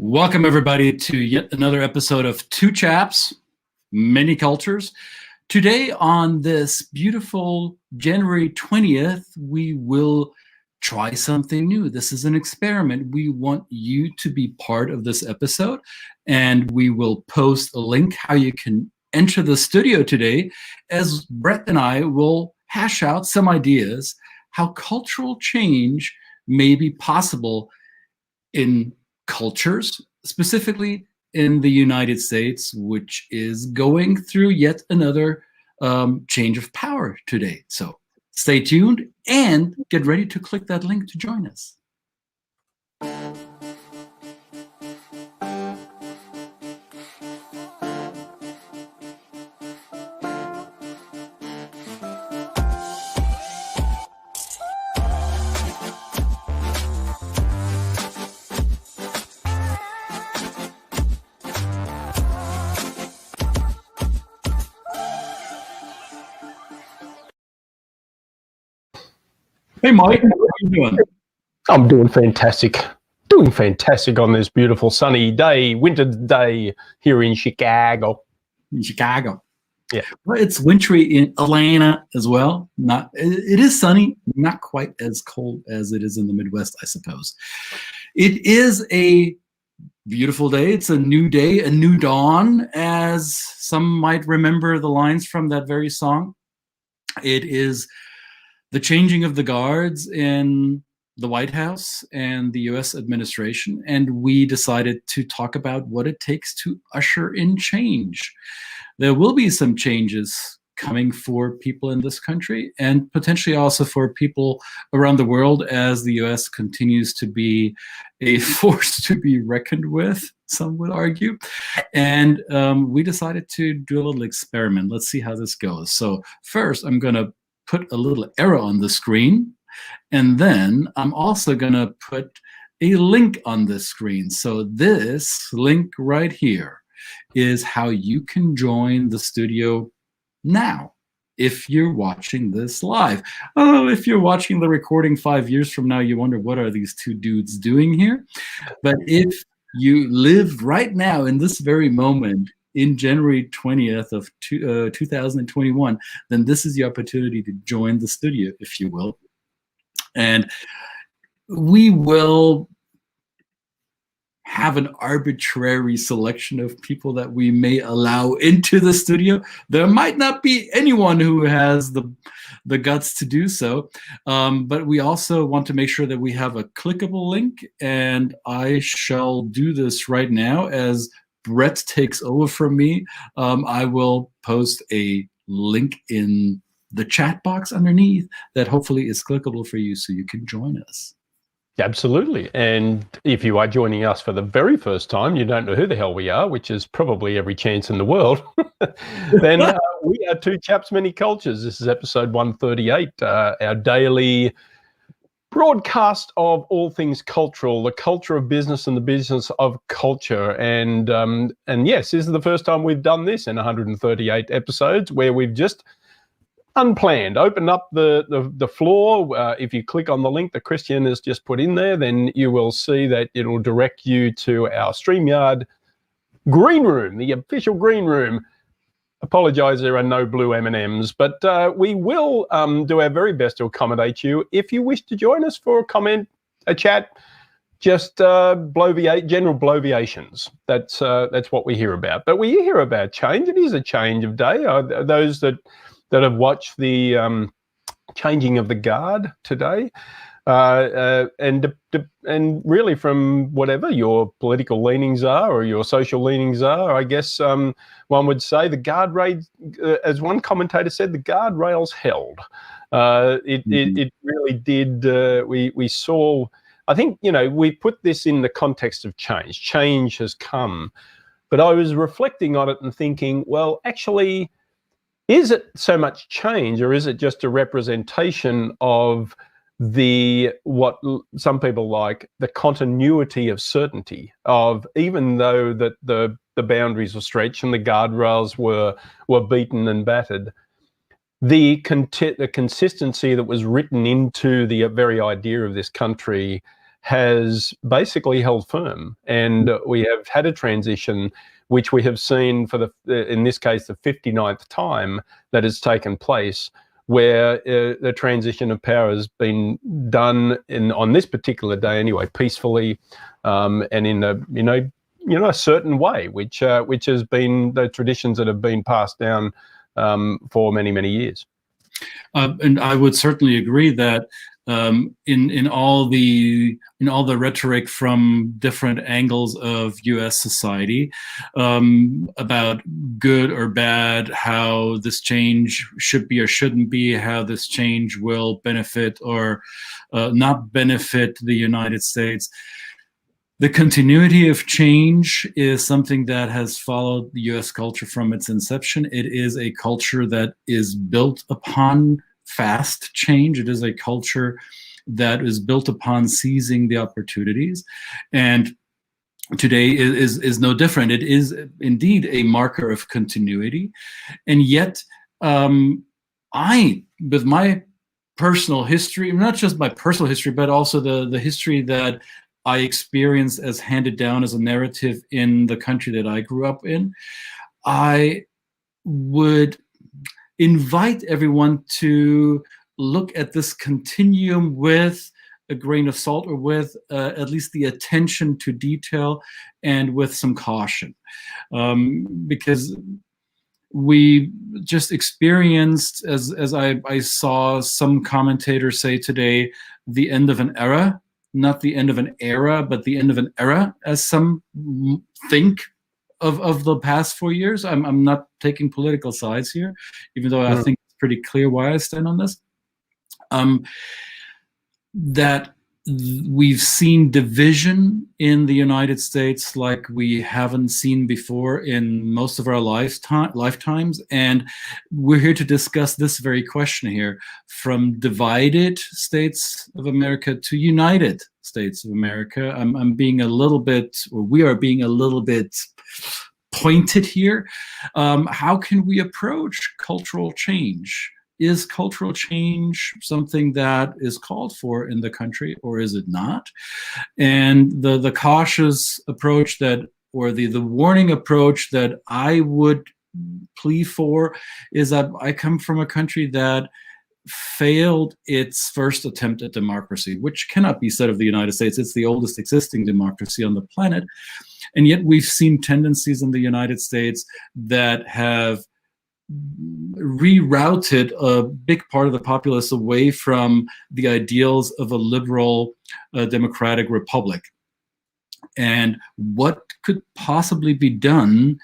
Welcome, everybody, to yet another episode of Two Chaps, Many Cultures. Today, on this beautiful January 20th, we will try something new. This is an experiment. We want you to be part of this episode, and we will post a link how you can enter the studio today, as Brett and I will hash out some ideas how cultural change may be possible in cultures, specifically in the United States, which is going through yet another change of power today. So stay tuned and get ready to click that link to join us. Hey, Mike, how are you doing? I'm doing fantastic. Doing fantastic on this beautiful sunny day, winter day here in Chicago. In Chicago. Yeah. Well, it's wintry in Atlanta as well. It is sunny, not quite as cold as it is in the Midwest, I suppose. It is a beautiful day. It's a new day, a new dawn, as some might remember the lines from that very song. It is the changing of the guards in the White House and the US administration, and we decided to talk about what it takes to usher in change. There will be some changes coming for people in this country and potentially also for people around the world, as the US continues to be a force to be reckoned with, some would argue. And we decided to do a little experiment. Let's see how this goes. So first, I'm going to put a little arrow on the screen, and then I'm also going to put a link on the screen. So this link right here is how you can join the studio now if you're watching this live. Oh, if you're watching the recording 5 years from now, you wonder, what are these two dudes doing here? But if you live right now in this very moment, in January 20th of 2021, then this is the opportunity to join the studio, if you will. And we will have an arbitrary selection of people that we may allow into the studio. There might not be anyone who has the guts to do so, but we also want to make sure that we have a clickable link, and I shall do this right now as Brett takes over from me. I will post a link in the chat box underneath that hopefully is clickable for you so you can join us. Absolutely. And if you are joining us for the very first time, you don't know who the hell we are, which is probably every chance in the world, then we are Two Chaps, Many Cultures. This is episode 138, our daily broadcast of all things cultural, the culture of business and the business of culture. And yes, this is the first time we've done this in 138 episodes, where we've just unplanned opened up the floor. If you click on the link that Christian has just put in there, then you will see that it will direct you to our StreamYard green room, the official green room. Apologize, there are no blue M&Ms, but we will do our very best to accommodate you. If you wish to join us for a comment, a chat, just general bloviations. That's what we hear about. But we hear about change. It is a change of day. Those that have watched the changing of the guard today, and really from whatever your political leanings are or your social leanings are, I guess one would say the guardrail, as one commentator said, the guardrails held. It really did. We saw, I think, we put this in the context of change. Change has come. But I was reflecting on it and thinking, well, actually, is it so much change, or is it just a representation of what some people like the continuity of certainty of, even though that the boundaries were stretched and the guardrails were beaten and battered, the consistency that was written into the very idea of this country has basically held firm, and we have had a transition which we have seen for in this case, the 59th time that has taken place, where the transition of power has been done on this particular day anyway, peacefully, and in a certain way, which has been the traditions that have been passed down for many, many years. And I would certainly agree that in all the rhetoric from different angles of U.S. society about good or bad, how this change should be or shouldn't be, how this change will benefit or not benefit the United States. The continuity of change is something that has followed the U.S. culture from its inception. It is a culture that is built upon fast change. It is a culture that is built upon seizing the opportunities. And today is no different. It is indeed a marker of continuity. And yet, with my personal history, not just my personal history, but also the history that I experienced as handed down as a narrative in the country that I grew up in, I would invite everyone to look at this continuum with a grain of salt, or with at least the attention to detail, and with some caution, because we just experienced, as I saw some commentators say today, the end of an era. Not the end of an era, but the end of an era, as some think of the past 4 years. I'm not taking political sides here, even though I think it's pretty clear why I stand on this. That we've seen division in the United States like we haven't seen before in most of our lifetimes. And we're here to discuss this very question here, from divided states of America to united states of America. I'm being a little bit, or we are being a little bit pointed here. How can we approach cultural change? Is cultural change something that is called for in the country, or is it not? And the cautious approach that, or the warning approach that I would plea for, is that I come from a country that failed its first attempt at democracy, which cannot be said of the United States. It's the oldest existing democracy on the planet. And yet we've seen tendencies in the United States that have rerouted a big part of the populace away from the ideals of a liberal democratic republic. And what could possibly be done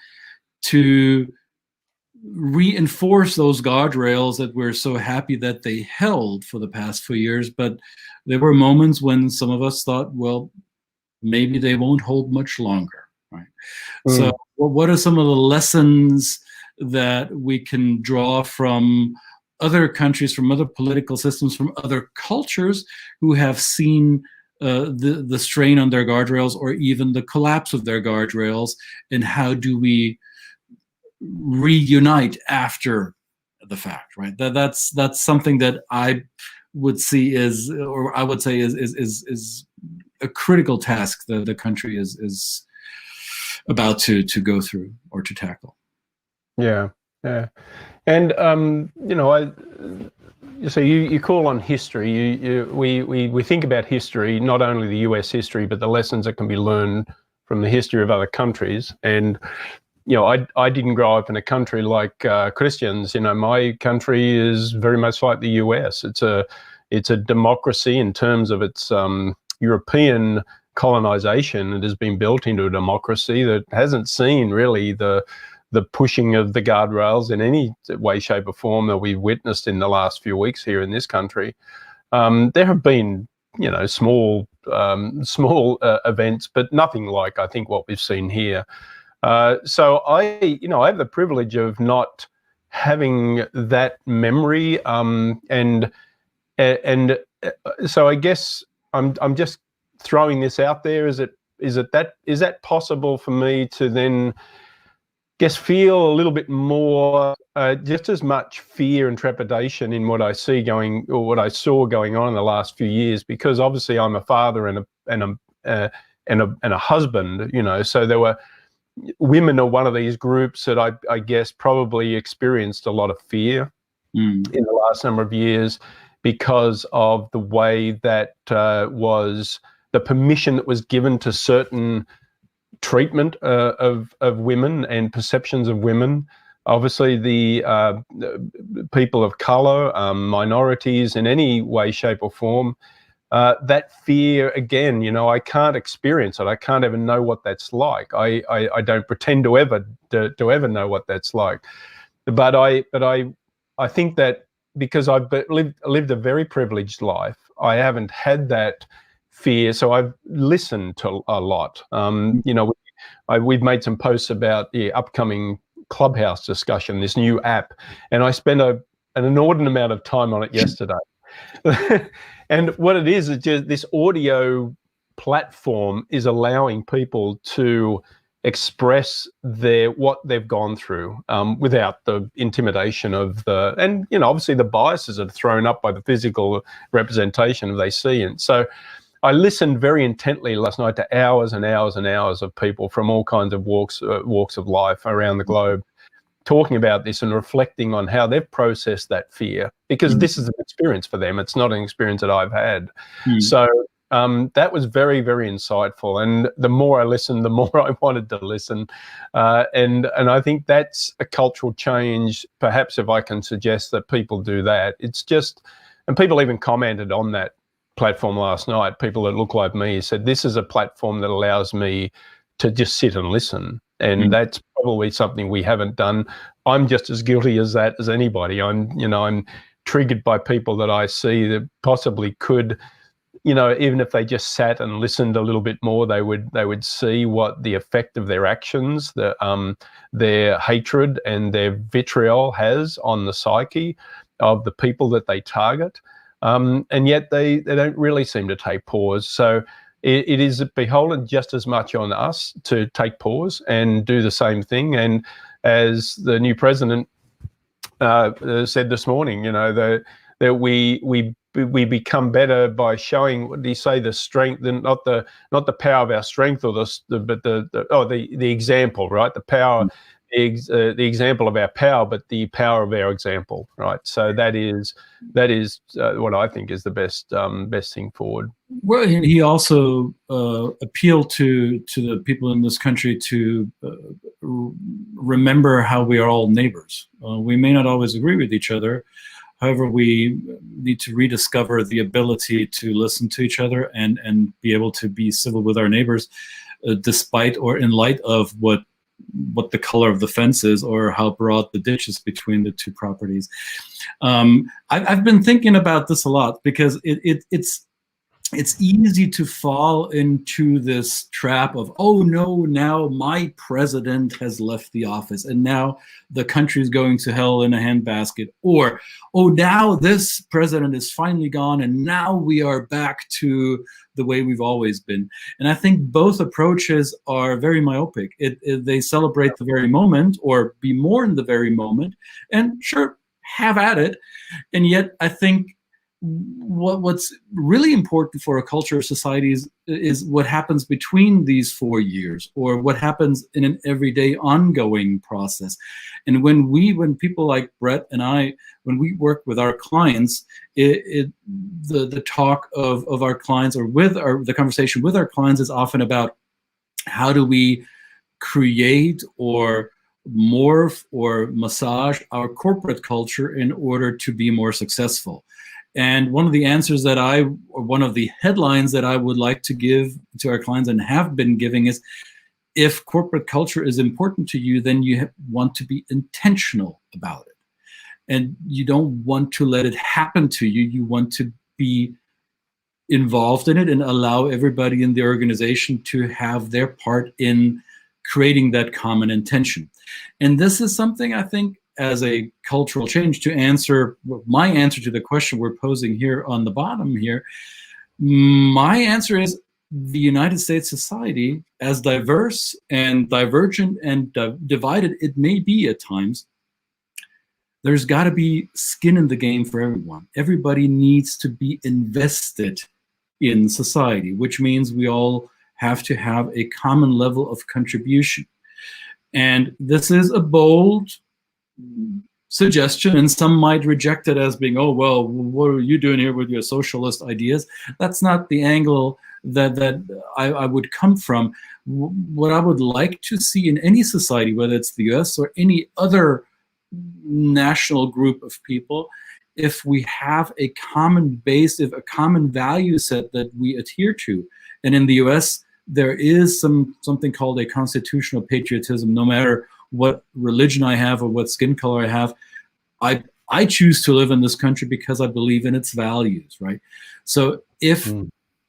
to reinforce those guardrails that we're so happy that they held for the past few years? But there were moments when some of us thought, well, maybe they won't hold much longer, right? So what are some of the lessons that we can draw from other countries, from other political systems, from other cultures who have seen the strain on their guardrails, or even the collapse of their guardrails, and how do we reunite after the fact, right? That's something that I would see is, or I would say is a critical task that the country is about to go through or to tackle. Yeah. And so you call on history. We think about history, not only the US history, but the lessons that can be learned from the history of other countries. And I didn't grow up in a country like Christians. My country is very much like the US. It's a democracy in terms of its European colonization. It has been built into a democracy that hasn't seen really the pushing of the guardrails in any way, shape, or form that we've witnessed in the last few weeks here in this country. There have been, small events, but nothing like, I think, what we've seen here. So I have the privilege of not having that memory, and so I guess I'm just throwing this out there. Is that possible for me to then feel a little bit more, just as much fear and trepidation in what I see going, or what I saw going on in the last few years? Because obviously I'm a father and a husband, you know. So there were women are one of these groups that I guess probably experienced a lot of fear in the last number of years because of the way that was the permission that was given to certain treatment of women and perceptions of women. Obviously, the people of color, minorities in any way, shape or form, that fear, again, you know, I can't experience it. I can't even know what that's like. I don't pretend to ever know what that's like. But I think that because I've lived a very privileged life, I haven't had that fear. So I've listened to a lot. You know, we've made some posts about the upcoming Clubhouse discussion, this new app, and I spent an inordinate amount of time on it yesterday. And what it is just this audio platform is allowing people to express what they've gone through without the intimidation of and you know, obviously the biases that are thrown up by the physical representation they see. And so I listened very intently last night to hours and hours and hours of people from all kinds of walks of life around the globe talking about this and reflecting on how they've processed that fear, because this is an experience for them. It's not an experience that I've had. So that was very, very insightful. And the more I listened, the more I wanted to listen. And I think that's a cultural change, perhaps, if I can suggest that people do that. It's just, and people even commented on that platform last night, people that look like me said, this is a platform that allows me to just sit and listen. And that's probably something we haven't done. I'm just as guilty as that as anybody. I'm triggered by people that I see that possibly could, you know, even if they just sat and listened a little bit more, they would see what the effect of their actions, their hatred and their vitriol has on the psyche of the people that they target. And yet they don't really seem to take pause. So it is beholden just as much on us to take pause and do the same thing. And as the new president said this morning, you know, that we become better by showing, what do you say, the strength, and not the power of our strength, or the example, right? The power, the example of our power, but the power of our example, right? So that is what I think is the best thing forward. Well, he also appealed to the people in this country to remember how we are all neighbors. We may not always agree with each other. However, we need to rediscover the ability to listen to each other and be able to be civil with our neighbors, despite or in light of what the color of the fence is or how broad the ditch is between the two properties. I've been thinking about this a lot, because it's easy to fall into this trap of, oh no, now my president has left the office and now the country is going to hell in a handbasket, or, oh, now this president is finally gone and now we are back to the way we've always been. And I think both approaches are very myopic. They celebrate the very moment, or be more in the very moment, and sure, have at it. And yet I think what's really important for a culture of societies is what happens between these 4 years, or what happens in an everyday ongoing process. And when people like Brett and I, when we work with our clients, the talk of our clients, or the conversation with our clients, is often about how do we create or morph or massage our corporate culture in order to be more successful. And one of the answers or one of the headlines that I would like to give to our clients, and have been giving, is, if corporate culture is important to you, then you want to be intentional about it. And you don't want to let it happen to you. You want to be involved in it and allow everybody in the organization to have their part in creating that common intention. And this is something, I think, as a cultural change, to answer my answer to the question we're posing here on the bottom here, my answer is, the United States society, as diverse and divergent and divided it may be at times, there's got to be skin in the game for everyone. Everybody needs to be invested in society, which means we all have to have a common level of contribution. And this is a bold suggestion, and some might reject it as being, oh, well, what are you doing here with your socialist ideas? That's not the angle that I would come from. What I would like to see in any society, whether it's the US or any other national group of people, if we have a common base, if a common value set that we adhere to. And in the US, there is something called a constitutional patriotism. No matter what religion I have or what skin color I have, I choose to live in this country because I believe in its values, right? So if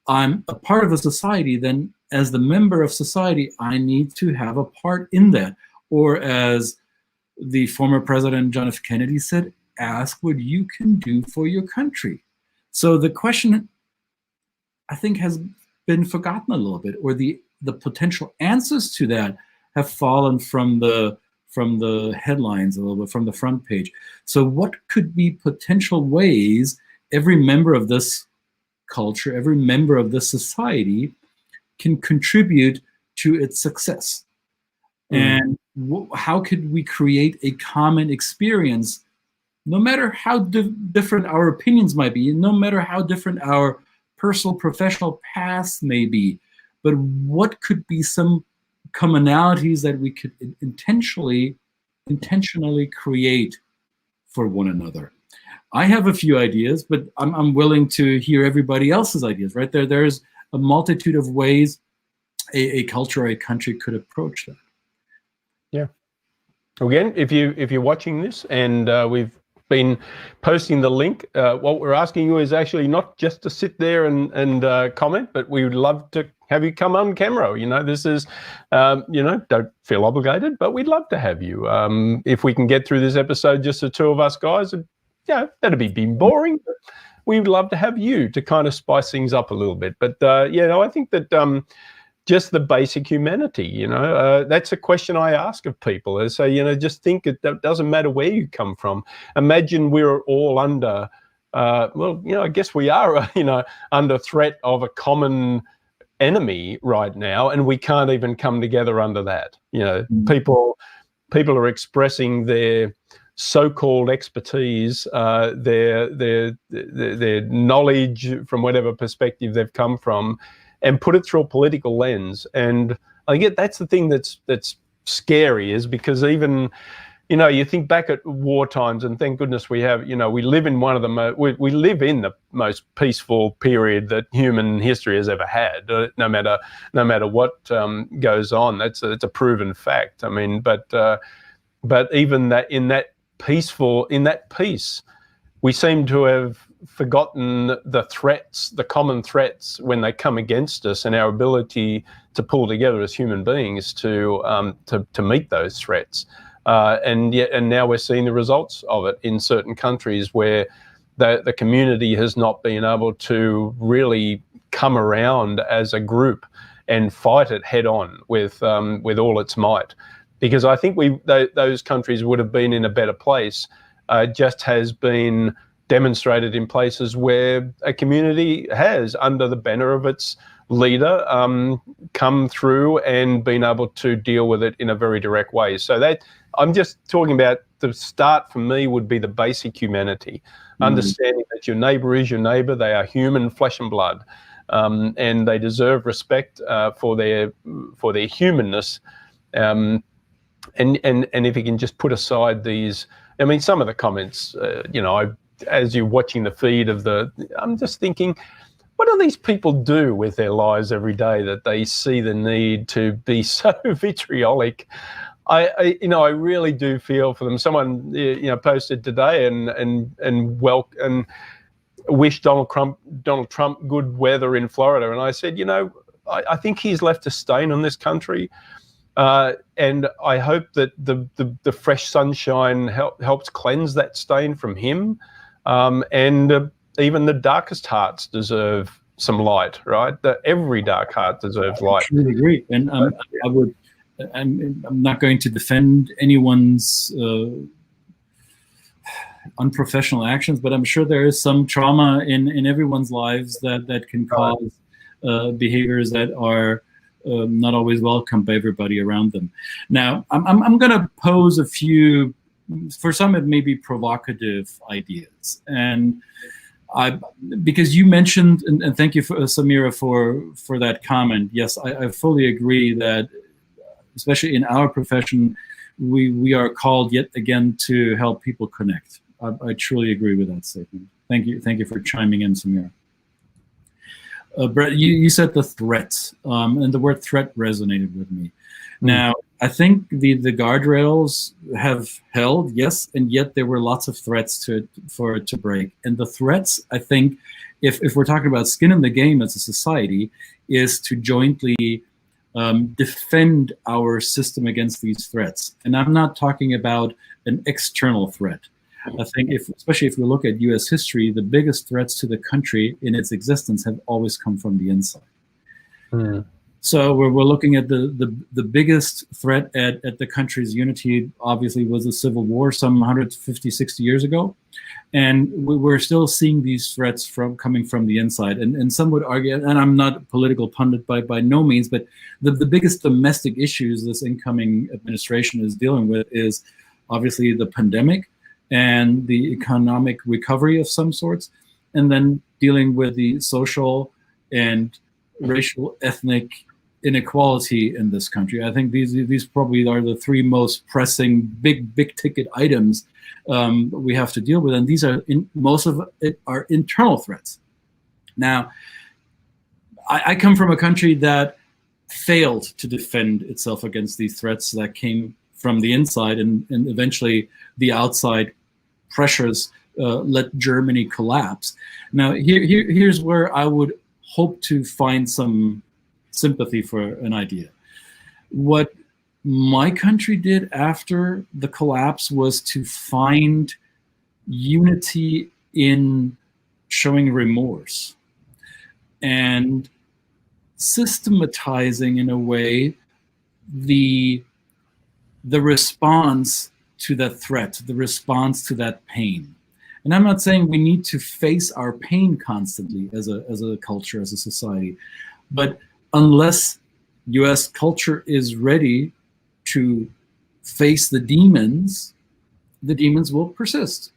I'm a part of a society, then as the member of society, I need to have a part in that. Or as the former President John F. Kennedy said, ask what you can do for your country. So the question, I think, has been forgotten a little bit, or the potential answers to that have fallen from the headlines a little bit, from the front page. So what could be potential ways every member of this culture, every member of this society can contribute to its success? And how could we create a common experience, no matter how different our opinions might be, and no matter how different our personal, professional paths may be, but what could be some commonalities that we could intentionally create for one another? I have a few ideas, but I'm willing to hear everybody else's ideas, right? There's a multitude of ways a culture or a country could approach that. Yeah. Again, if you're watching this, and we've been posting the link, what we're asking you is actually not just to sit there and comment, but we would love to have you come on camera. You know, this is, don't feel obligated, but we'd love to have you. If we can get through this episode, just the two of us guys, that'd be boring. But we would love to have you to kind of spice things up a little bit. But I think that just the basic humanity, that's a question I ask of people. I say, just think it doesn't matter where you come from. Imagine we're all under, I guess we are, under threat of a common enemy right now, and we can't even come together under that. People are expressing their so-called expertise, their knowledge from whatever perspective they've come from, and put it through a political lens. And I think that's the thing that's scary, is because even, you think back at war times, and thank goodness we have, we live in one of the we live in the most peaceful period that human history has ever had. No matter what goes on, it's a proven fact. I mean, but even that in that peace, we seem to have forgotten the threats, the common threats when they come against us, and our ability to pull together as human beings to meet those threats. And now we're seeing the results of it in certain countries where the community has not been able to really come around as a group and fight it head on with all its might. Because I think those countries would have been in a better place. Just has been demonstrated in places where a community has, under the banner of its leader, come through and been able to deal with it in a very direct way. So that I'm just talking about the start for me would be the basic humanity, understanding that your neighbor is your neighbor. They are human, flesh and blood, and they deserve respect for their humanness. And if you can just put aside these, I mean, some of the comments, as you're watching the feed I'm just thinking, what do these people do with their lives every day that they see the need to be so vitriolic? I really do feel for them. Someone, posted today and wished Donald Trump good weather in Florida, and I said, I think he's left a stain on this country. And I hope that the fresh sunshine helps cleanse that stain from him. And even the darkest hearts deserve some light, right? Every dark heart deserves light. I truly agree. And I'm not going to defend anyone's unprofessional actions, but I'm sure there is some trauma in everyone's lives that can cause behaviors that are not always welcome by everybody around them. Now, I'm going to pose a few, for some it may be provocative ideas, and because you mentioned, and thank you, Samira, for that comment. Yes, I fully agree that, especially in our profession, we are called yet again to help people connect. I truly agree with that statement. Thank you for chiming in, Samira. Brett, you said the threats, and the word threat resonated with me. Now, I think the guardrails have held, yes, and yet there were lots of threats for it to break. And the threats, I think, if we're talking about skin in the game as a society, is to jointly defend our system against these threats. And I'm not talking about an external threat. I think, especially if we look at U.S. history, the biggest threats to the country in its existence have always come from the inside. So we're looking at the biggest threat at the country's unity, obviously, was the Civil War some 150, 60 years ago. And we're still seeing these threats coming from the inside. And some would argue, and I'm not a political pundit by no means, but the biggest domestic issues this incoming administration is dealing with is obviously the pandemic and the economic recovery of some sorts, and then dealing with the social and racial, ethnic inequality in this country. I think these probably are the three most pressing big ticket items we have to deal with, and these are most of it are internal threats. Now, I come from a country that failed to defend itself against these threats that came from the inside, and eventually the outside pressures let Germany collapse. Now, here's where I would hope to find some sympathy for an idea. What my country did after the collapse was to find unity in showing remorse and systematizing, in a way, the response to that threat, the response to that pain. And I'm not saying we need to face our pain constantly as a culture, as a society, but unless US culture is ready to face the demons will persist,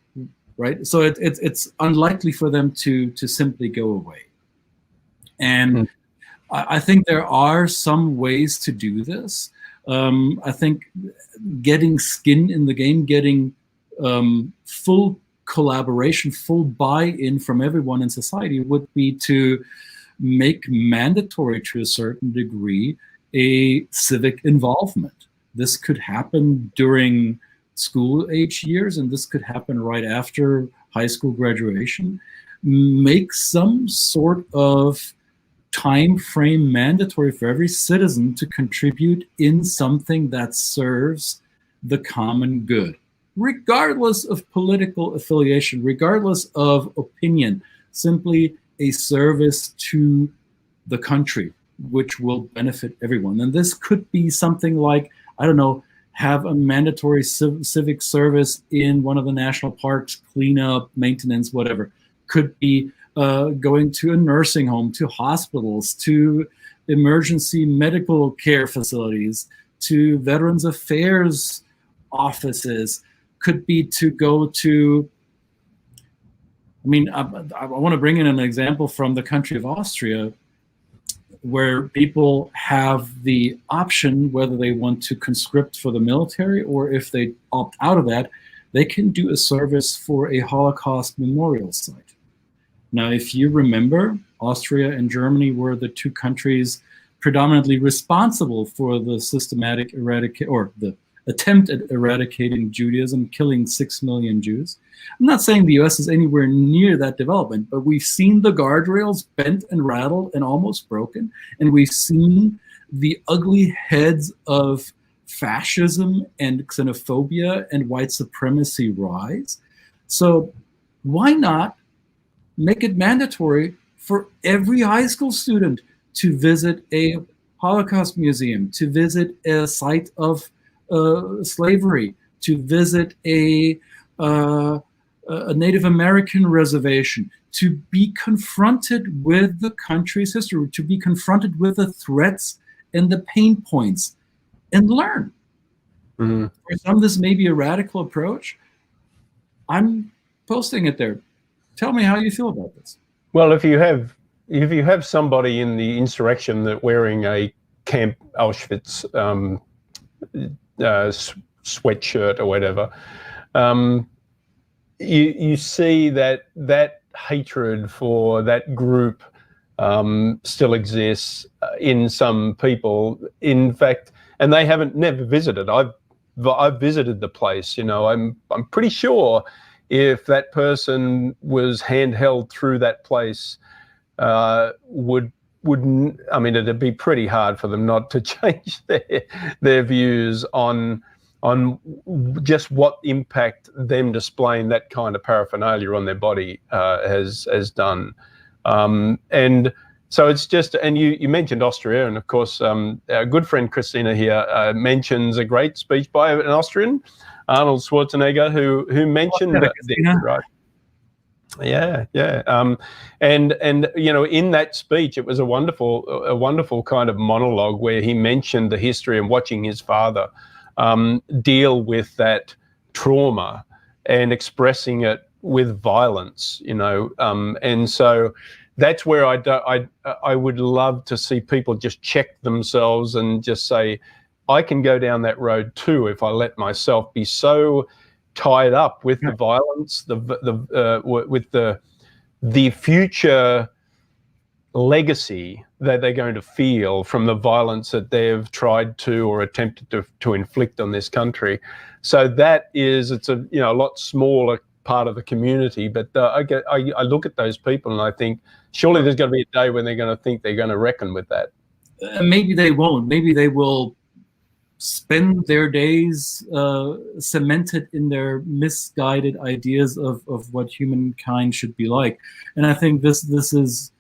right? So it's unlikely for them to simply go away. And I think there are some ways to do this. I think getting skin in the game, getting full collaboration, full buy-in from everyone in society would be to make mandatory, to a certain degree, a civic involvement. This could happen during school age years, and this could happen right after high school graduation. Make some sort of time frame mandatory for every citizen to contribute in something that serves the common good, regardless of political affiliation, regardless of opinion, simply a service to the country, which will benefit everyone. And this could be something like, I don't know, have a mandatory civic service in one of the national parks, cleanup, maintenance, whatever. Could be going to a nursing home, to hospitals, to emergency medical care facilities, to Veterans Affairs offices. Could be to go to, I mean, I want to bring in an example from the country of Austria, where people have the option whether they want to conscript for the military, or if they opt out of that, they can do a service for a Holocaust memorial site. Now, if you remember, Austria and Germany were the two countries predominantly responsible for the systematic or the attempt at eradicating Judaism, killing 6 million Jews. I'm not saying the US is anywhere near that development, but we've seen the guardrails bent and rattled and almost broken, and we've seen the ugly heads of fascism and xenophobia and white supremacy rise. So why not make it mandatory for every high school student to visit a Holocaust museum, to visit a site of slavery, to visit a a Native American reservation, to be confronted with the country's history, to be confronted with the threats and the pain points, and learn. Mm-hmm. For some, this may be a radical approach. I'm posting it there. Tell me how you feel about this. Well, if you have somebody in the insurrection that wearing a Camp Auschwitz sweatshirt or whatever, you see that hatred for that group still exists in some people. In fact, and they never visited. I've visited the place. You know, I'm pretty sure if that person was handheld through that place, wouldn't, I mean, it'd be pretty hard for them not to change their views on just what impact them displaying that kind of paraphernalia on their body has done. And so it's just, and you mentioned Austria, and of course our good friend Christina here mentions a great speech by an Austrian, Arnold Schwarzenegger, who mentioned this, right? Yeah. And you know, in that speech, it was a wonderful kind of monologue where he mentioned the history and watching his father deal with that trauma and expressing it with violence, you know, and so that's where I would love to see people just check themselves and just say, I can go down that road too if I let myself be so tied up with the violence, with the future legacy that they're going to feel from the violence that they've tried to or attempted to inflict on this country. So it's a a lot smaller part of the community, but I look at those people and I think surely there's going to be a day when they're going to think they're going to reckon with that. Maybe they won't. Maybe they will spend their days cemented in their misguided ideas of what humankind should be like. And I think this is,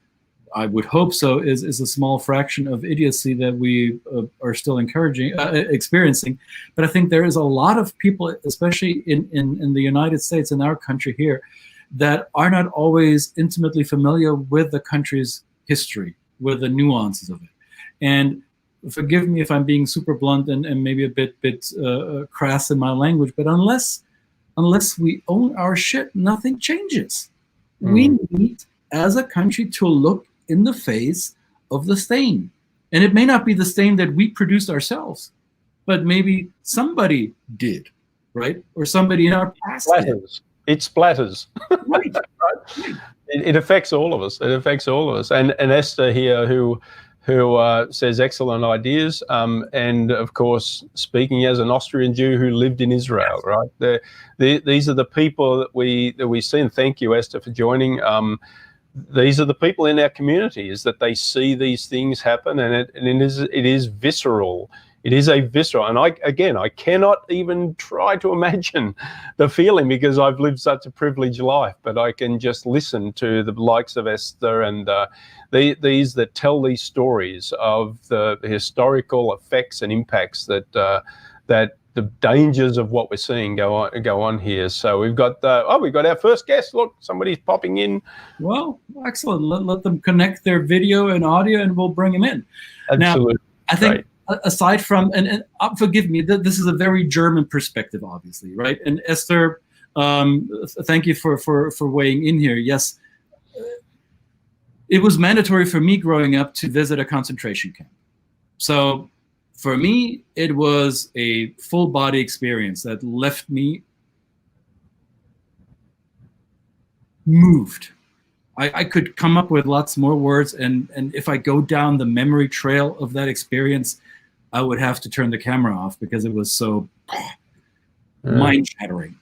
I would hope so, is a small fraction of idiocy that we are still experiencing. But I think there is a lot of people, especially in the United States, in our country here, that are not always intimately familiar with the country's history, with the nuances of it. And forgive me if I'm being super blunt and maybe a bit crass in my language, but unless we own our shit, nothing changes. We need, as a country, to look in the face of the stain. And it may not be the stain that we produced ourselves, but maybe somebody did, right? Or somebody in our past did. It splatters. Right. It affects all of us. It affects all of us. And Esther here, who says excellent ideas, and of course, speaking as an Austrian Jew who lived in Israel, right? These are the people that we see, and thank you, Esther, for joining. These are the people in our community, is that they see these things happen, and it is visceral. It is a visceral, and I cannot even try to imagine the feeling because I've lived such a privileged life, but I can just listen to the likes of Esther and these that tell these stories of the historical effects and impacts that the dangers of what we're seeing go on here. So we've got our first guest. Look, somebody's popping in. Well, excellent. Let them connect their video and audio, and we'll bring them in. Absolutely. Now, I think aside from, and forgive me, this is a very German perspective, obviously, right? And Esther, thank you for weighing in here. Yes, it was mandatory for me growing up to visit a concentration camp. So for me, it was a full body experience that left me moved. I could come up with lots more words, and if I go down the memory trail of that experience, I would have to turn the camera off because it was so mind-shattering.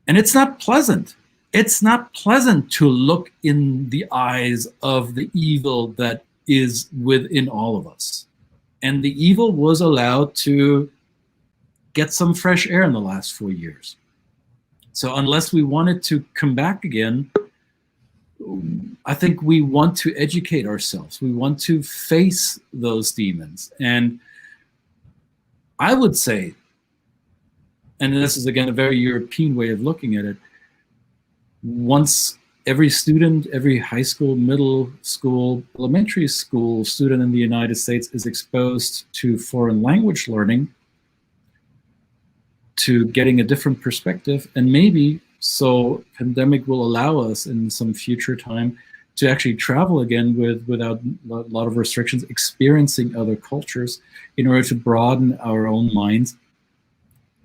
And it's not pleasant. It's not pleasant to look in the eyes of the evil that is within all of us. And the evil was allowed to get some fresh air in the last 4 years. So unless we wanted to come back again, I think we want to educate ourselves. We want to face those demons. And I would say, and this is again a very European way of looking at it, once every student, every high school, middle school, elementary school student in the United States is exposed to foreign language learning, to getting a different perspective, and maybe so pandemic will allow us in some future time to actually travel again without a lot of restrictions, experiencing other cultures in order to broaden our own minds.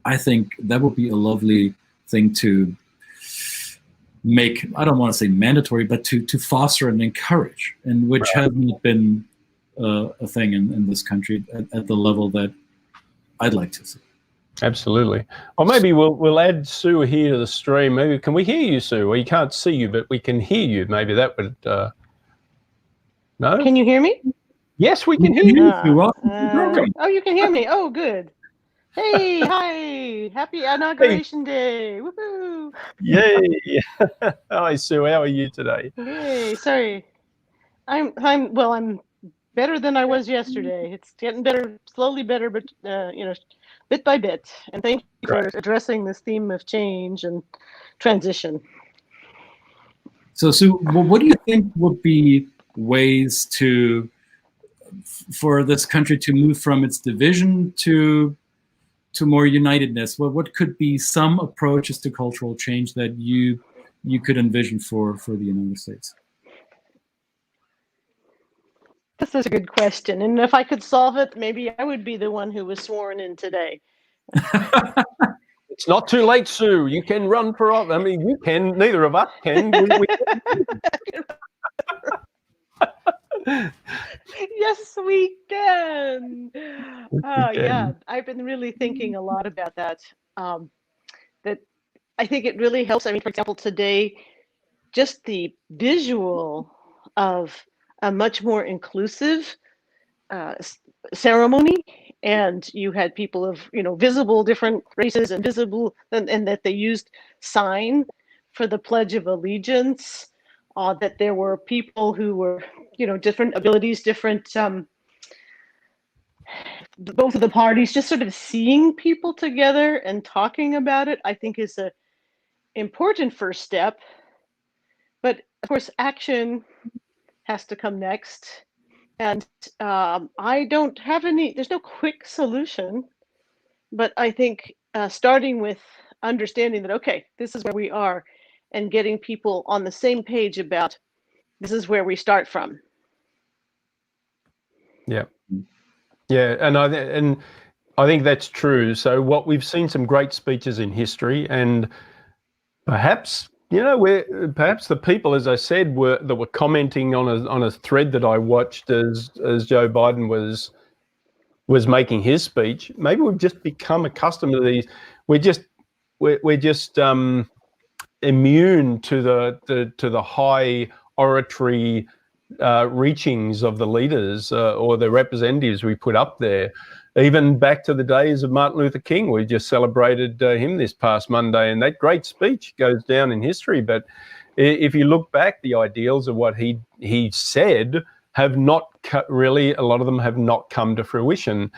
I think that would be a lovely thing to make, I don't want to say mandatory, but to foster and encourage, and which hasn't been a thing in this country at the level that I'd like to see. Absolutely. Or maybe we'll add Sue here to the stream. Maybe can we hear you, Sue? We can't see you, but we can hear you. Maybe that would. No. Can you hear me? Yes, we can hear you. Oh, you can hear me. Oh, good. Hey, hi! Happy Inauguration Day! Woohoo! Yay! Hi, Sue. How are you today? Hey, sorry. I'm better than I was yesterday. It's getting better, slowly better, but bit by bit. And thank you for addressing this theme of change and transition. So, Sue, what do you think would be ways for this country to move from its division to more unitedness? What could be some approaches to cultural change that you could envision for the United States? This is a good question, and if I could solve it, maybe I would be the one who was sworn in today. It's not too late, Sue. You can run for office. I mean, you can. Neither of us can. Yes, we can. Yeah, I've been really thinking a lot about that. That I think it really helps. I mean, for example, today, just the visual of a much more inclusive ceremony, and you had people of visible different races and visible, and that they used sign for the Pledge of Allegiance. That there were people who were different abilities, different both of the parties, just sort of seeing people together and talking about it, I think is a important first step. But of course, action has to come next. And I don't have there's no quick solution, but I think starting with understanding that, okay, this is where we are, and getting people on the same page about this is where we start from. Yeah. Yeah, and I think that's true. So what we've seen some great speeches in history, and perhaps perhaps the people, as I said, that were commenting on a thread that I watched as Joe Biden was making his speech. Maybe we've just become accustomed to these. We're just immune to the high oratory reachings of the leaders or the representatives we put up there. Even back to the days of Martin Luther King, we just celebrated him this past Monday, and that great speech goes down in history. But if you look back, the ideals of what he said have not really, a lot of them have not come to fruition.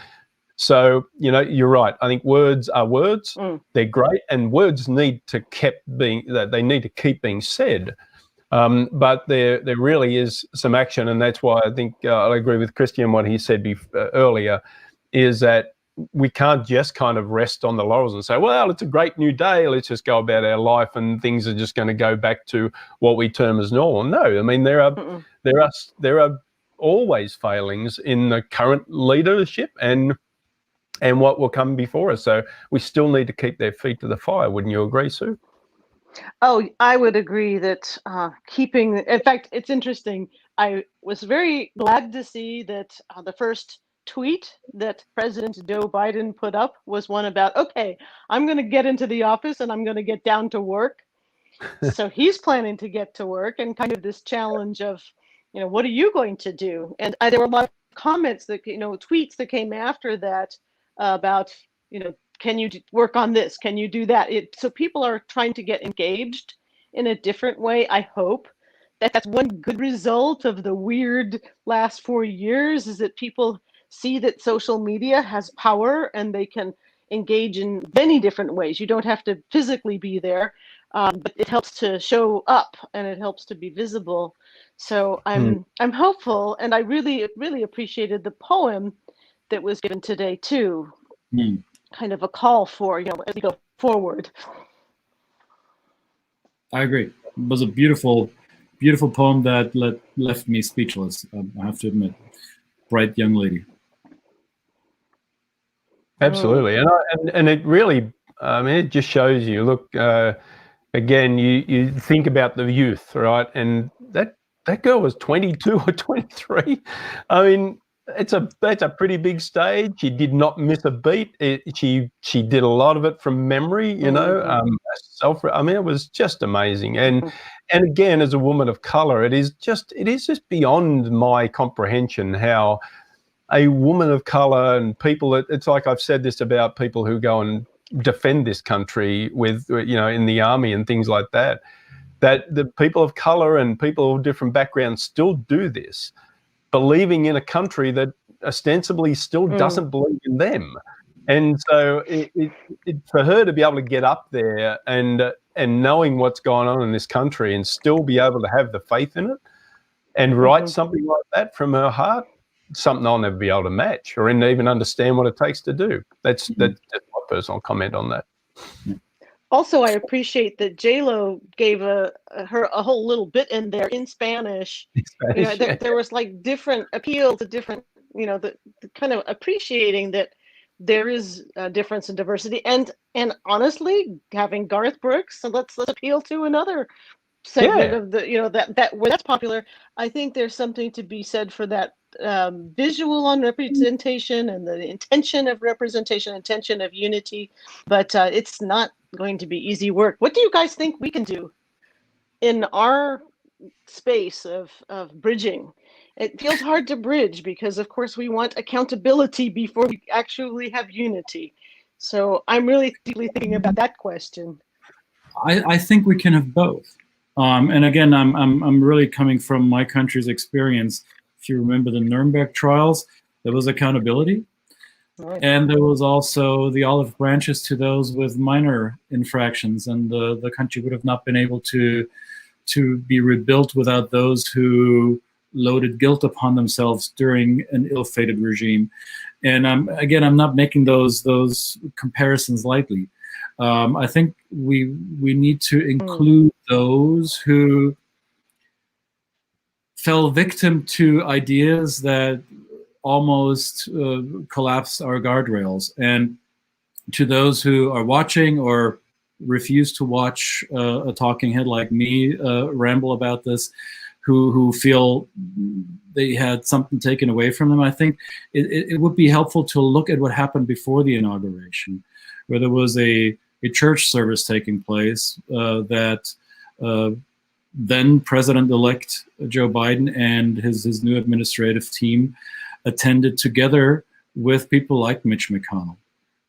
So, you're right. I think words are words. They're great, and words need to keep being said. But there really is some action, and that's why I think I agree with Christian what he said earlier, is that we can't just kind of rest on the laurels and say, well, it's a great new day, let's just go about our life and things are just going to go back to what we term as normal. No, I mean, there are always failings in the current leadership and what will come before us. So we still need to keep their feet to the fire. Wouldn't you agree, Sue? Oh, I would agree that in fact, it's interesting. I was very glad to see that the first tweet that President Joe Biden put up was one about, okay, I'm going to get into the office and I'm going to get down to work. So he's planning to get to work, and kind of this challenge of, what are you going to do? And there were a lot of comments that, tweets that came after that about, can you work on this? Can you do that? So people are trying to get engaged in a different way. I hope that's one good result of the weird last 4 years, is that people see that social media has power and they can engage in many different ways. You don't have to physically be there, but it helps to show up and it helps to be visible. So I'm hopeful, and I really appreciated the poem that was given today too. Kind of a call for, as we go forward. I agree. It was a beautiful, beautiful poem that left me speechless. I have to admit, bright young lady. Absolutely, and it really, I mean, it just shows you. Look, again, you think about the youth, right? And that girl was 22 or 23. I mean, that's a pretty big stage. She did not miss a beat. She did a lot of it from memory, you know. I mean, it was just amazing. And again, as a woman of color, it is just beyond my comprehension how a woman of color and people, it's like I've said this about people who go and defend this country with, in the army and things like that, that the people of color and people of different backgrounds still do this, believing in a country that ostensibly still doesn't believe in them. And so for her to be able to get up there and knowing what's going on in this country and still be able to have the faith in it and write something like that from her heart, something I'll never be able to match or even understand what it takes to do. That's just my personal comment on that. Also, I appreciate that J-Lo gave her a whole little bit in there in Spanish. There was like different appeal to different, the kind of appreciating that there is a difference in diversity, and honestly, having Garth Brooks, so let's appeal to another segment of the that where that's popular. I think there's something to be said for that visual on representation and the intention of representation, intention of unity, but it's not going to be easy work. What do you guys think we can do in our space of bridging? It feels hard to bridge because, of course, we want accountability before we actually have unity. So I'm really deeply thinking about that question. I think we can have both. And again, I'm really coming from my country's experience. If you remember the Nuremberg trials, there was accountability. Right. And there was also the olive branches to those with minor infractions, and the country would have not been able to be rebuilt without those who loaded guilt upon themselves during an ill-fated regime. And again, I'm not making those comparisons lightly. I think we need to include those who fell victim to ideas that almost collapsed our guardrails, and to those who are watching or refuse to watch a talking head like me ramble about this, who feel they had something taken away from them. I think it would be helpful to look at what happened before the inauguration, where there was a church service taking place that then President-elect Joe Biden and his new administrative team attended together with people like Mitch McConnell,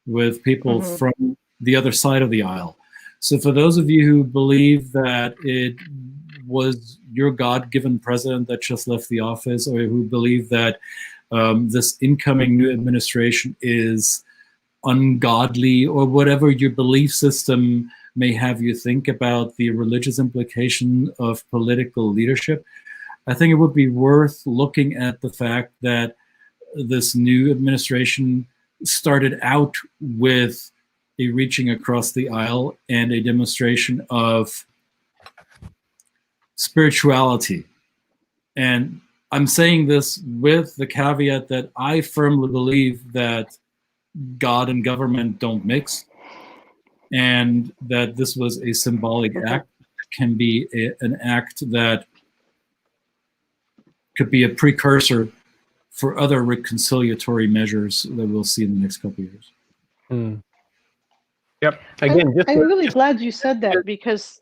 with people from the other side of the aisle. So for those of you who believe that it was your God-given president that just left the office, or who believe that this incoming new administration is ungodly, or whatever your belief system may have you think about the religious implication of political leadership, I think it would be worth looking at the fact that this new administration started out with a reaching across the aisle and a demonstration of spirituality. And I'm saying this with the caveat that I firmly believe that God and government don't mix, and that this was a symbolic act. It can be an act that could be a precursor for other reconciliatory measures that we'll see in the next couple of years. Yep. Again, I'm really glad you said that, because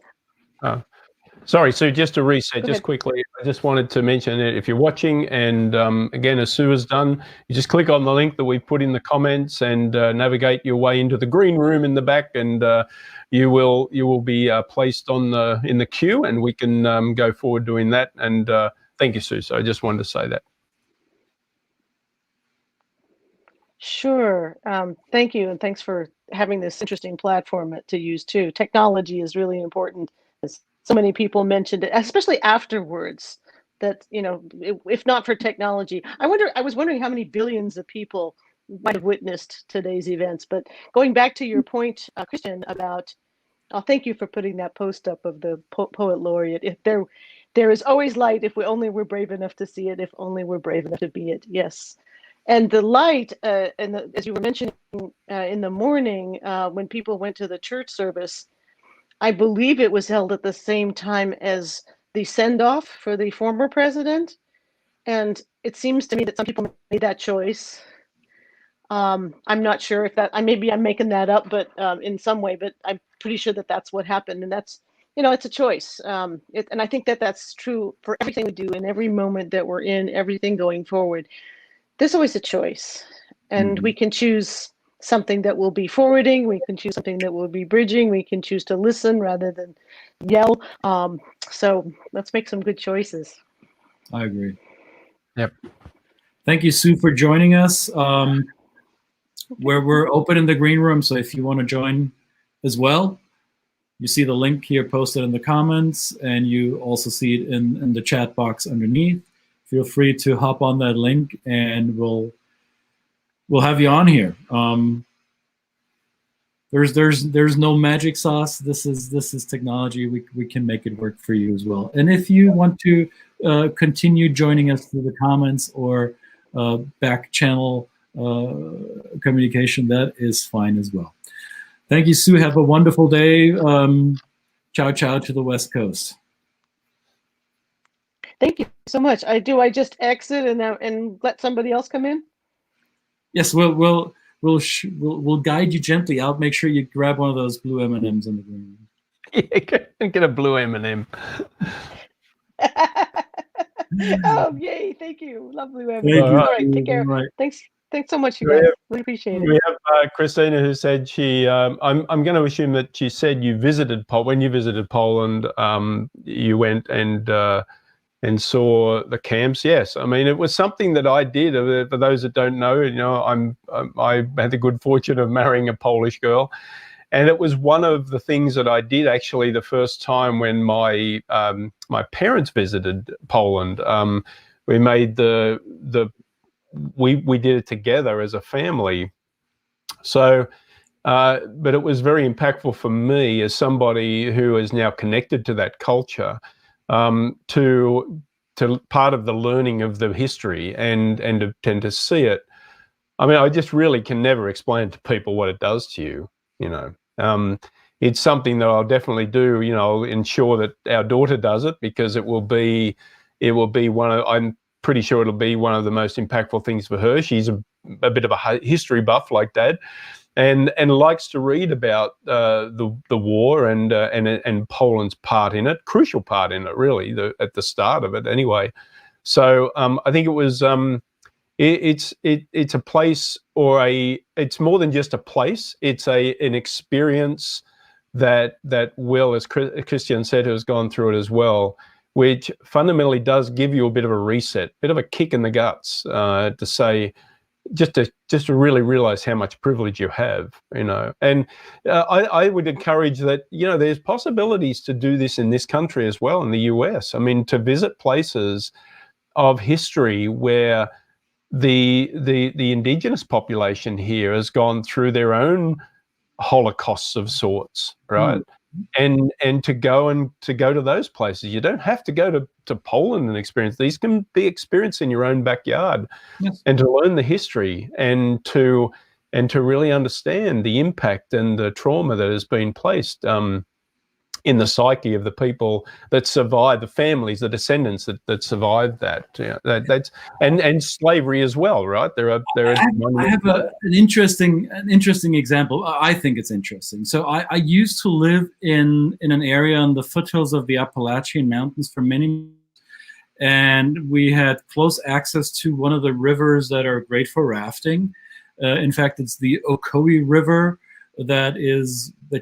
sorry, Sue, just to reset just quickly, I just wanted to mention that if you're watching, and again, as Sue has done, you just click on the link that we put in the comments and navigate your way into the green room in the back, and you will be placed in the queue, and we can go forward doing that. And thank you, Sue. So I just wanted to say that. Sure. Thank you, and thanks for having this interesting platform to use too. Technology is really important, as so many people mentioned it, especially afterwards. That if not for technology, I was wondering how many billions of people might have witnessed today's events. But going back to your point, Christian, about thank you for putting that post up of the poet laureate. If there is always light if we only were brave enough to see it, if only we're brave enough to be it. Yes. And the light, as you were mentioning in the morning, when people went to the church service, I believe it was held at the same time as the send-off for the former president. And it seems to me that some people made that choice. I'm not sure if maybe I'm making that up, but in some way, but I'm pretty sure that that's what happened. And that's, it's a choice. And I think that that's true for everything we do in every moment that we're in, everything going forward. There's always a choice, and we can choose something that will be forwarding. We can choose something that will be bridging. We can choose to listen rather than yell. So let's make some good choices. I agree. Yep. Thank you, Sue, for joining us. We're open in the green room, so if you want to join as well, you see the link here posted in the comments, and you also see it in the chat box underneath. Feel free to hop on that link, and we'll have you on here. There's no magic sauce. This is technology. We can make it work for you as well. And if you want to continue joining us through the comments or back channel communication, that is fine as well. Thank you, Sue. Have a wonderful day. Ciao, ciao to the West Coast. Thank you so much. I just exit and let somebody else come in? Yes, we'll guide you gently out. Make sure you grab one of those blue M&Ms in the green room. Yeah, get a blue M&M. Oh, yay! Thank you. Lovely M&M. Thank you. All right, take care. Right. Thanks so much, you guys. Really appreciate it. We have Christina, who said she. I'm going to assume that she said you visited when you visited Poland. You went and saw the camps. Yes, I mean, it was something that I did. For those that don't know, I had the good fortune of marrying a Polish girl, and it was one of the things that I did actually the first time when my my parents visited Poland. We made we did it together as a family. So, but it was very impactful for me as somebody who is now connected to that culture. To part of the learning of the history and to see it. I mean, I just really can never explain to people what it does to you. It's something that I'll definitely do. I'll ensure that our daughter does it, because it will be one of. I'm pretty sure it'll be one of the most impactful things for her. She's a bit of a history buff like Dad. And likes to read about the war and Poland's part in it, crucial part in it, really, at the start of it, anyway. So I think it was it's a place, or it's more than just a place. It's an experience that Will, as Christian said, who has gone through it as well, which fundamentally does give you a bit of a reset, bit of a kick in the guts to say. Just to really realize how much privilege you have, and I would encourage that, there's possibilities to do this in this country as well, in the US. I mean, to visit places of history where the indigenous population here has gone through their own holocausts of sorts, right? And to go to those places. You don't have to go to Poland and experience these. Can be experienced in your own backyard. Yes. And to learn the history and to really understand the impact and the trauma that has been placed in the psyche of the people that survived, the families, the descendants that survived that. That's and slavery as well, right? I have an interesting example. I think it's interesting. So I used to live in an area on the foothills of the Appalachian Mountains for many years, and we had close access to one of the rivers that are great for rafting. In fact, it's the Ocoee River that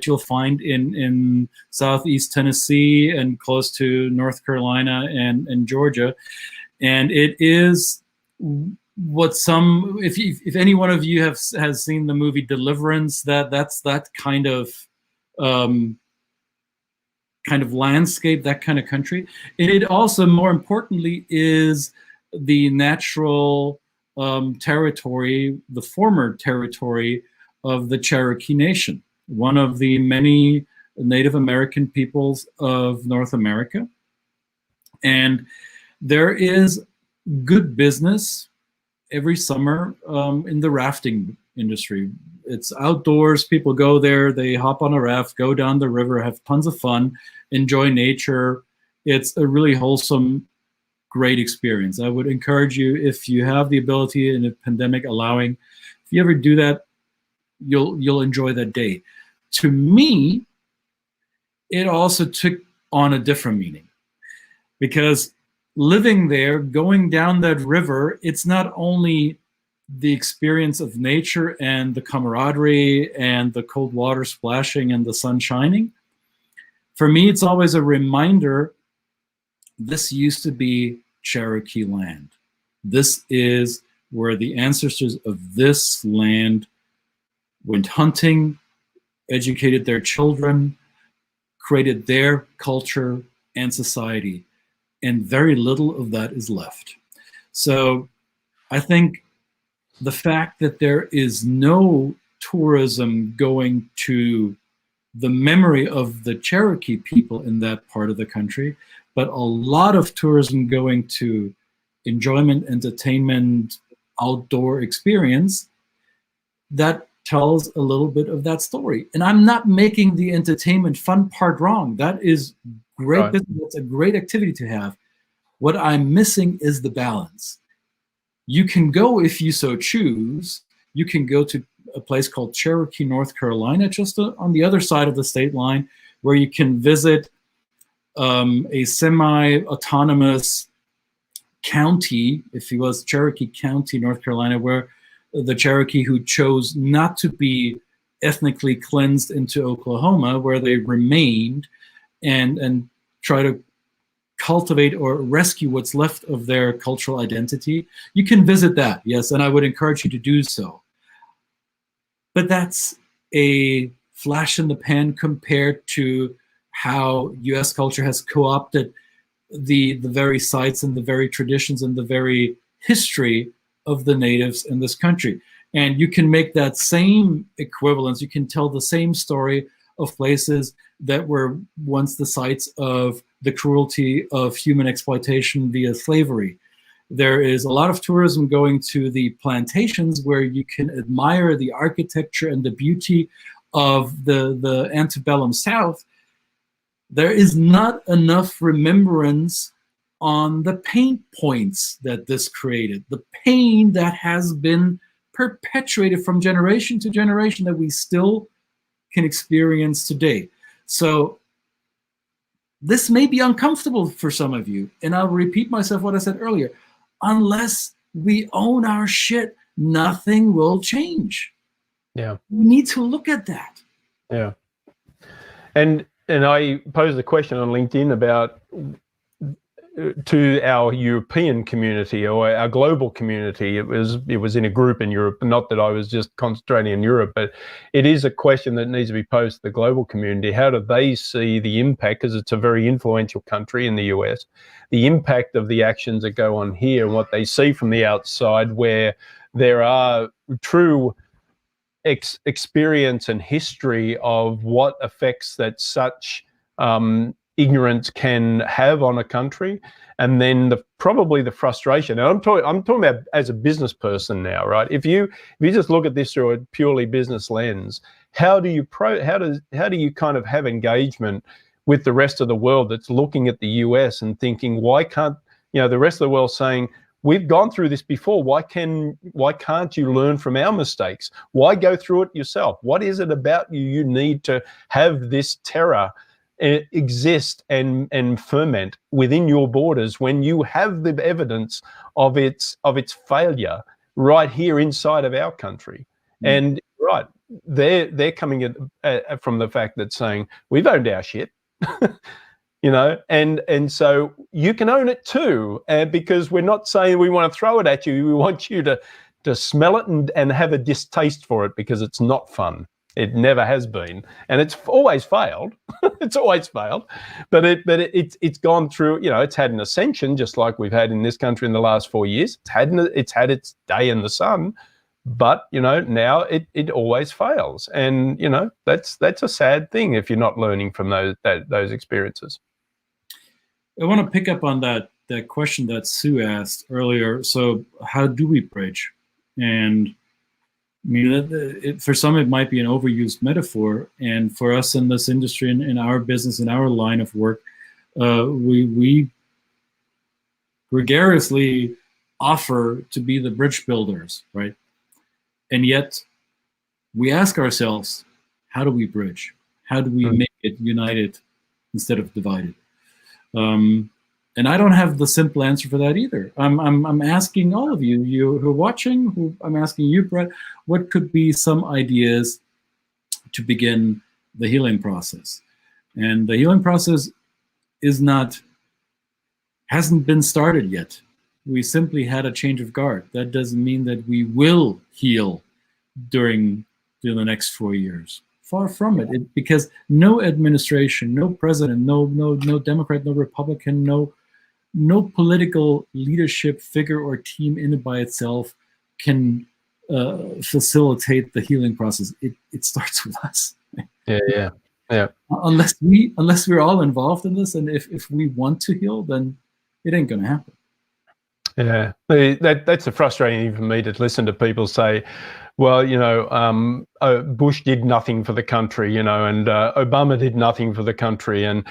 you'll find in southeast Tennessee and close to North Carolina and Georgia. And it is what some, if any one of you has seen the movie Deliverance, that's that kind of landscape, that kind of country. And it also, more importantly, is the natural territory, the former territory of the Cherokee Nation, one of the many Native American peoples of North America. And there is good business every summer in the rafting industry. It's outdoors, people go there, they hop on a raft, go down the river, have tons of fun, enjoy nature. It's a really wholesome, great experience. I would encourage you, if you have the ability and the pandemic allowing, if you ever do that, you'll enjoy that day. To me, it also took on a different meaning, because living there, going down that river, it's not only the experience of nature and the camaraderie and the cold water splashing and the sun shining. For me, it's always a reminder, this used to be Cherokee land. This is where the ancestors of this land went hunting, educated their children, created their culture and society. And very little of that is left. So I think the fact that there is no tourism going to the memory of the Cherokee people in that part of the country, but a lot of tourism going to enjoyment, entertainment, outdoor experience, that tells a little bit of that story. And I'm not making the entertainment fun part wrong. That is great. Right. Business. That's a great activity to have. What I'm missing is the balance. You can go, if you so choose, you can go to a place called Cherokee, North Carolina, just on the other side of the state line, where you can visit a semi-autonomous county, if it was Cherokee County, North Carolina, where the Cherokee who chose not to be ethnically cleansed into Oklahoma, where they remained and try to cultivate or rescue what's left of their cultural identity. You can visit that, yes, and I would encourage you to do so. But that's a flash in the pan compared to how US culture has co-opted the very sites and the very traditions and the very history of the natives in this country. And you can make that same equivalence, you can tell the same story of places that were once the sites of the cruelty of human exploitation via slavery. There is a lot of tourism going to the plantations where you can admire the architecture and the beauty of the antebellum South. There is not enough remembrance on the pain points that this created, the pain that has been perpetuated from generation to generation that we still can experience today. So this may be uncomfortable for some of you, and I'll repeat myself what I said earlier. Unless we own our shit, nothing will change. Yeah. We need to look at that. Yeah. And I posed a question on LinkedIn about to our European community or our global community. It was in a group in Europe, not that I was just concentrating in Europe, but it is a question that needs to be posed to the global community. How do they see the impact, because it's a very influential country in the US, the impact of the actions that go on here and what they see from the outside, where there are true experience and history of what effects that such ignorance can have on a country, and then probably the frustration. And I'm talking about as a business person now, right? If you just look at this through a purely business lens, how do you kind of have engagement with the rest of the world that's looking at the US and thinking, why can't the rest of the world saying, we've gone through this before, why can't you learn from our mistakes? Why go through it yourself? What is it about you need to have this terror exist and ferment within your borders when you have the evidence of its failure right here inside of our country? And right, they're coming at from the fact that saying we've owned our shit. you know, and so you can own it too, because we're not saying we want to throw it at you. We want you to smell it and have a distaste for it, because it's not fun. It never has been, and it's always failed. It's always failed, but it's gone through. You know, it's had an ascension, just like we've had in this country in the last 4 years. It's had its day in the sun, but you know, now it always fails, and you know, that's a sad thing if you're not learning from those experiences. I want to pick up on that question that Sue asked earlier. So, how do we bridge? And I mean, for some, it might be an overused metaphor, and for us in this industry, in our business, in our line of work, we gregariously offer to be the bridge builders, right? And yet, we ask ourselves, how do we bridge? How do we make it united instead of divided? And I don't have the simple answer for that either. I'm asking all of you who are watching, I'm asking you, Brett, what could be some ideas to begin the healing process? And the healing process hasn't been started yet. We simply had a change of guard. That doesn't mean that we will heal during the next 4 years. Far from it, because no administration, no president, no Democrat, no Republican, no political leadership figure or team in and by itself can facilitate the healing process. It starts with us. Yeah. Unless we're all involved in this, and if we want to heal, then it ain't gonna happen. Yeah, that's a frustrating thing for me, to listen to people say, well, you know, Bush did nothing for the country, you know, and Obama did nothing for the country, and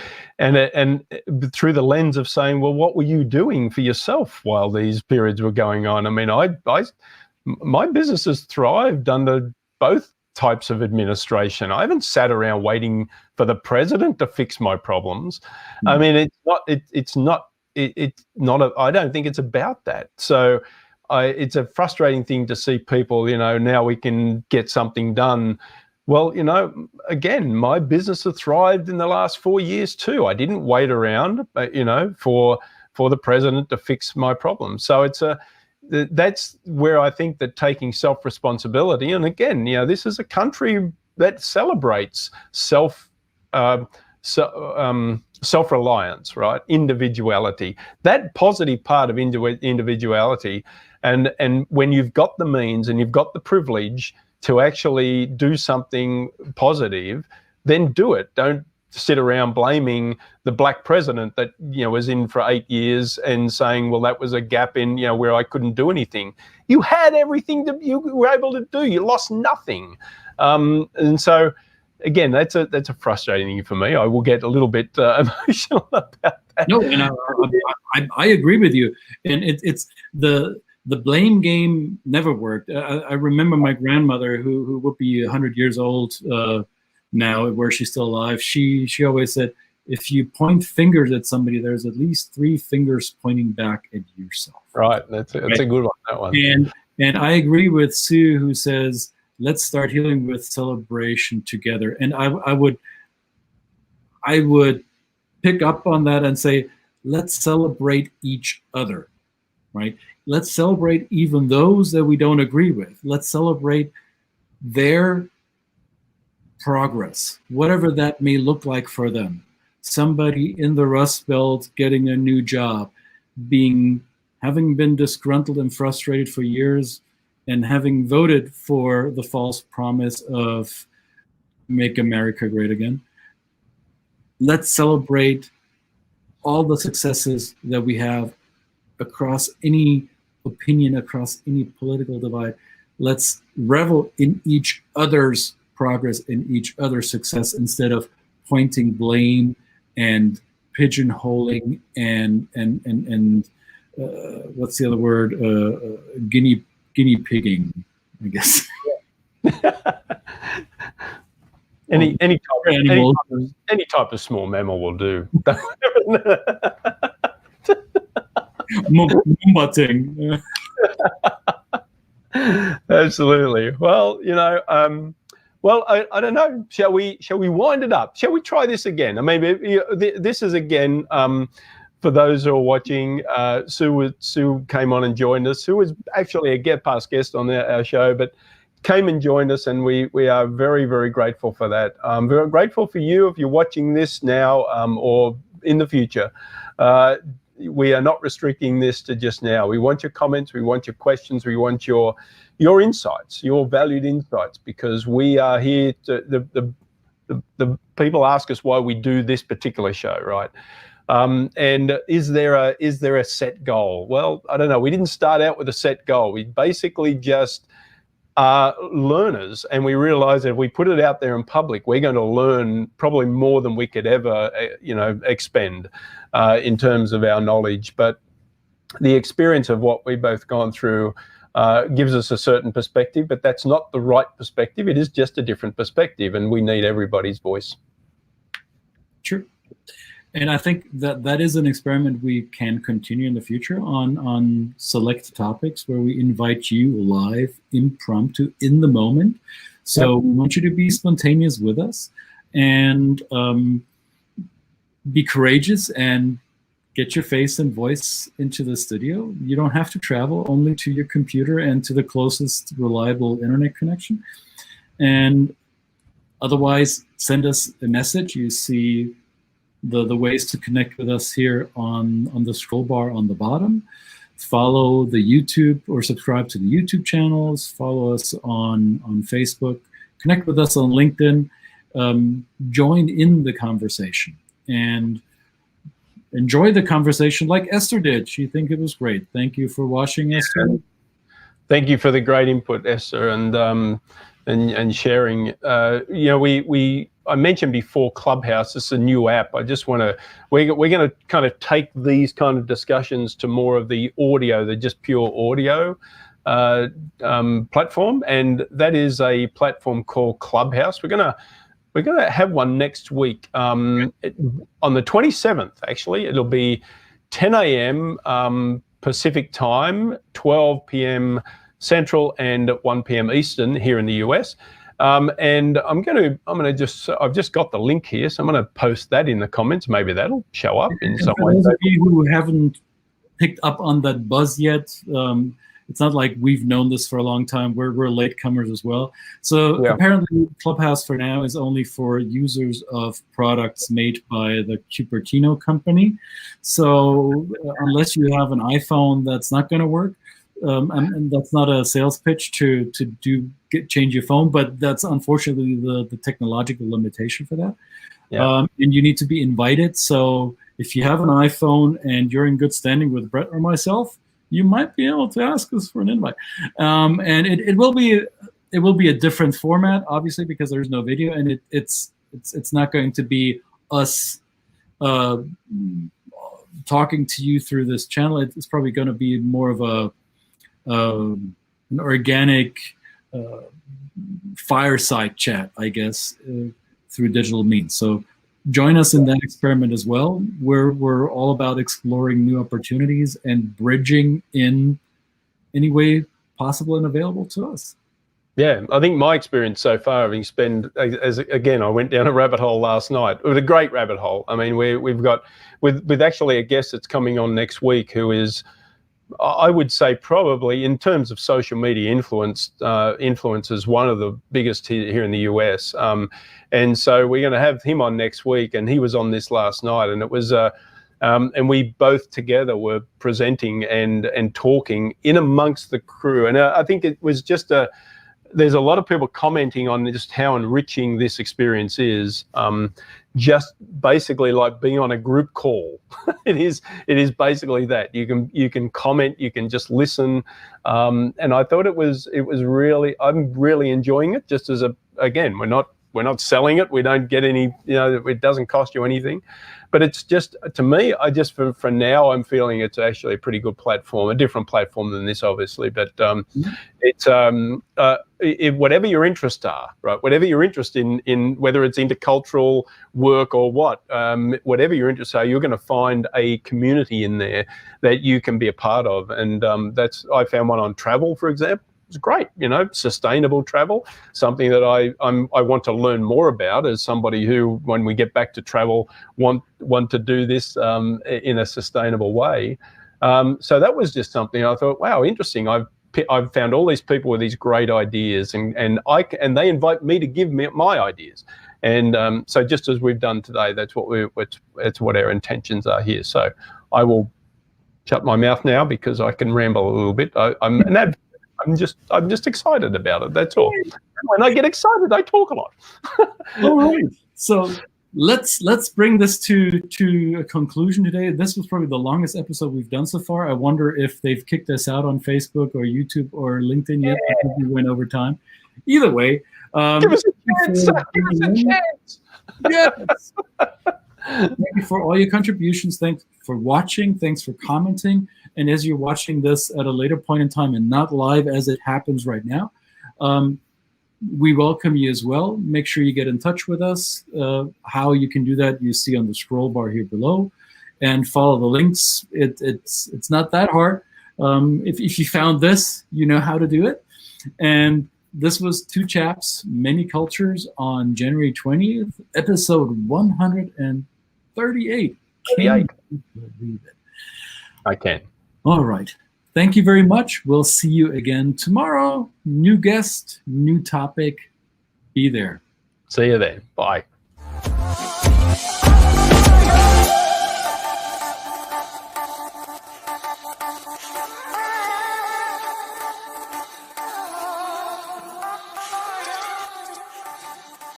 through the lens of saying, well, what were you doing for yourself while these periods were going on? I mean, my business has thrived under both types of administration. I haven't sat around waiting for the president to fix my problems. I mean, it's not. I don't think it's about that. So it's a frustrating thing to see people, you know, now we can get something done. Well, you know, again, my business has thrived in the last 4 years too. I didn't wait around, you know, for the president to fix my problems. So that's where I think that taking self-responsibility, and again, you know, this is a country that celebrates self-reliance, right? Individuality, that positive part of individuality. And when you've got the means and you've got the privilege to actually do something positive, then do it. Don't sit around blaming the black president that, you know, was in for 8 years and saying, well, that was a gap in, you know, where I couldn't do anything. You had everything that you were able to do. You lost nothing. And so, again, that's a frustrating thing for me. I will get a little bit emotional about that. No, and I agree with you. And it's the blame game never worked. I remember my grandmother, who would be 100 years old now, where she's still alive. She always said, if you point fingers at somebody, there's at least 3 fingers pointing back at yourself. Right. That's a good one. That one. And I agree with Sue, who says, let's start healing with celebration together. And I would pick up on that and say, let's celebrate each other, right? Let's celebrate even those that we don't agree with. Let's celebrate their progress, whatever that may look like for them. Somebody in the Rust Belt getting a new job, having been disgruntled and frustrated for years, and having voted for the false promise of make America great again. Let's celebrate all the successes that we have across any opinion, across any political divide. Let's revel in each other's progress, in each other's success, instead of pointing blame and pigeonholing and what's the other word? Guinea pigging, I guess. Any type of small mammal will do. Mumbating. Absolutely. Well, you know, Well, I don't know. Shall we wind it up? Shall we try this again? I mean, this is again, for those who are watching, Sue came on and joined us. Sue was actually a past guest on our show, but came and joined us, and we are very, very grateful for that. Very grateful for you if you're watching this now or in the future. We are not restricting this to just now. We want your comments, we want your questions, we want your insights, your valued insights, because we are here to the people ask us why we do this particular show, right? And is there a set goal? Well, I don't know. We didn't start out with a set goal. We basically just are learners, and we realize that if we put it out there in public, we're going to learn probably more than we could ever, expend in terms of our knowledge. But the experience of what we've both gone through gives us a certain perspective, but that's not the right perspective. It is just a different perspective, and we need everybody's voice. True. And I think that is an experiment we can continue in the future on select topics where we invite you live, impromptu, in the moment. So we want you to be spontaneous with us and be courageous and get your face and voice into the studio. You don't have to travel, only to your computer and to the closest reliable internet connection. And otherwise, send us a message. You see the ways to connect with us here on the scroll bar on the bottom. Follow the YouTube or subscribe to the YouTube channels. Follow us on Facebook. Connect with us on LinkedIn. Join in the conversation and enjoy the conversation like Esther did. She think it was great. Thank you for watching, Esther. Thank you for the great input, Esther, and sharing. I mentioned before Clubhouse. It's a new app. I just want to. We're going to kind of take these kind of discussions to more of the audio, the just pure audio platform, and that is a platform called Clubhouse. We're gonna have one next week on the 27th. Actually, it'll be 10 a.m. Pacific time, 12 p.m. Central, and 1 p.m. Eastern here in the US. And I've just got the link here, so I'm going to post that in the comments. Maybe that'll show up in some way. For those of you who haven't picked up on that buzz yet, it's not like we've known this for a long time. We're latecomers as well. So apparently Clubhouse for now is only for users of products made by the Cupertino company. So unless you have an iPhone, that's not going to work. And that's not a sales pitch to change your phone, but that's unfortunately the technological limitation for that. And you need to be invited. So if you have an iPhone and you're in good standing with Brett or myself, you might be able to ask us for an invite. And it will be a different format, obviously, because there's no video, and it's not going to be us talking to you through this channel. It's probably going to be more of an organic fireside chat, I guess, through digital means. So join us in that experiment as well. We're all about exploring new opportunities and bridging in any way possible and available to us. Yeah, I think my experience so far, having spent, again, I went down a rabbit hole last night. It was a great rabbit hole. I mean, we've got, with actually a guest that's coming on next week who is, I would say, probably in terms of social media influencers, one of the biggest here in the US. And so we're going to have him on next week, and he was on this last night, and it was, and we both together were presenting and talking in amongst the crew. And I think it was just there's a lot of people commenting on just how enriching this experience is. Just basically like being on a group call. It is basically that. You can comment, you can just listen, and I thought it was really, I'm really enjoying it. Just as again, we're not selling it. We don't get any, it doesn't cost you anything. But it's just, to me, for now, I'm feeling it's actually a pretty good platform, a different platform than this, obviously. But it's whatever your interests are, right? Whatever your interest in whether it's intercultural work or whatever your interests are, you're going to find a community in there that you can be a part of. And I found one on travel, for example. it's great, you know, sustainable travel, something that I want to learn more about as somebody who, when we get back to travel, want to do this in a sustainable way. So that was just something I thought, wow, interesting. I've found all these people with these great ideas, and they invite me to give me my ideas. And so just as we've done today, that's what our intentions are here. So I will shut my mouth now because I can ramble a little bit. I'm just excited about it. That's all. When I get excited, I talk a lot. All right. So let's bring this to a conclusion today. This was probably the longest episode we've done so far. I wonder if they've kicked us out on Facebook or YouTube or LinkedIn yet because we went over time. Either way, give us a chance. Give us a chance. Yes. Thank you for all your contributions. Thanks for watching. Thanks for commenting. And as you're watching this at a later point in time and not live as it happens right now, we welcome you as well. Make sure you get in touch with us. How you can do that, you see on the scroll bar here below, and follow the links. It's not that hard. If you found this, you know how to do it. And this was Two Chaps, Many Cultures on January 20th, episode 138. Can you believe it? I can. All right. Thank you very much. We'll see you again tomorrow. New guest, new topic. Be there. See you then. Bye.